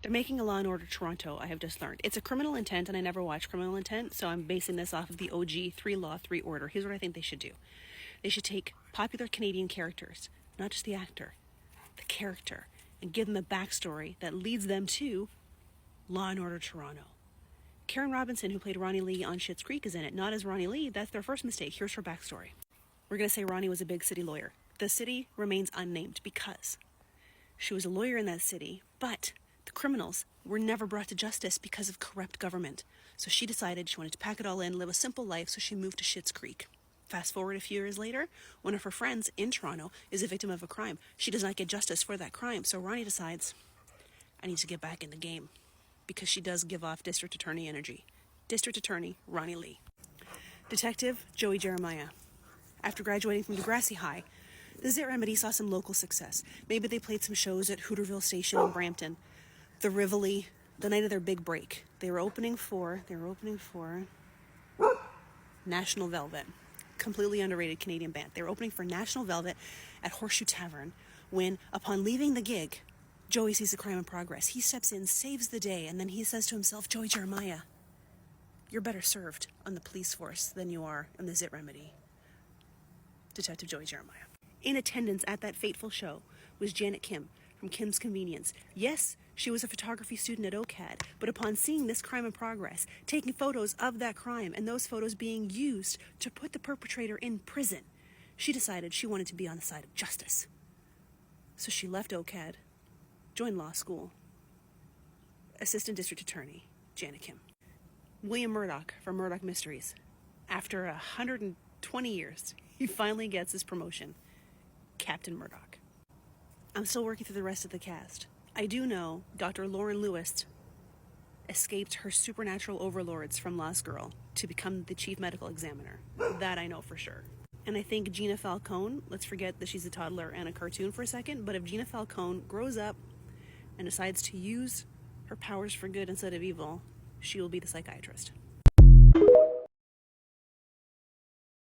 They're making a Law & Order Toronto, I have just learned. It's a Criminal Intent, and I never watched Criminal Intent, so I'm basing this off of the OG 3 Law, 3 Order. Here's what I think they should do. They should take popular Canadian characters, not just the actor, the character, and give them a backstory that leads them to Law & Order Toronto. Karen Robinson, who played Ronnie Lee on Schitt's Creek, is in it. Not as Ronnie Lee. That's their first mistake. Here's her backstory. We're going to say Ronnie was a big city lawyer. The city remains unnamed because she was a lawyer in that city, but the criminals were never brought to justice because of corrupt government. So she decided she wanted to pack it all in, live a simple life, so she moved to Schitt's Creek. Fast forward a few years later, one of her friends in Toronto is a victim of a crime. She does not get justice for that crime, so Ronnie decides, I need to get back in the game, because she does give off district attorney energy. District Attorney Ronnie Lee. Detective Joey Jeremiah. After graduating from Degrassi High, the Zit Remedy saw some local success. Maybe they played some shows at Hooterville Station in Brampton. The Rivoli, the night of their big break. They were opening for National Velvet. Completely underrated Canadian band. They were opening for National Velvet at Horseshoe Tavern when, upon leaving the gig, Joey sees a crime in progress. He steps in, saves the day, and then he says to himself, Joey Jeremiah, you're better served on the police force than you are on the Zit Remedy. Detective Joey Jeremiah. In attendance at that fateful show was Janet Kim from Kim's Convenience. Yes, she was a photography student at OCAD, but upon seeing this crime in progress, taking photos of that crime and those photos being used to put the perpetrator in prison, she decided she wanted to be on the side of justice. So she left OCAD, joined law school. Assistant District Attorney, Janet Kim. William Murdoch from Murdoch Mysteries. After 120 years, he finally gets his promotion. Captain Murdoch. I'm still working through the rest of the cast. I do know Dr. Lauren Lewis escaped her supernatural overlords from Lost Girl to become the chief medical examiner. That I know for sure. And I think Gina Falcone, let's forget that she's a toddler and a cartoon for a second, but if Gina Falcone grows up and decides to use her powers for good instead of evil, she will be the psychiatrist.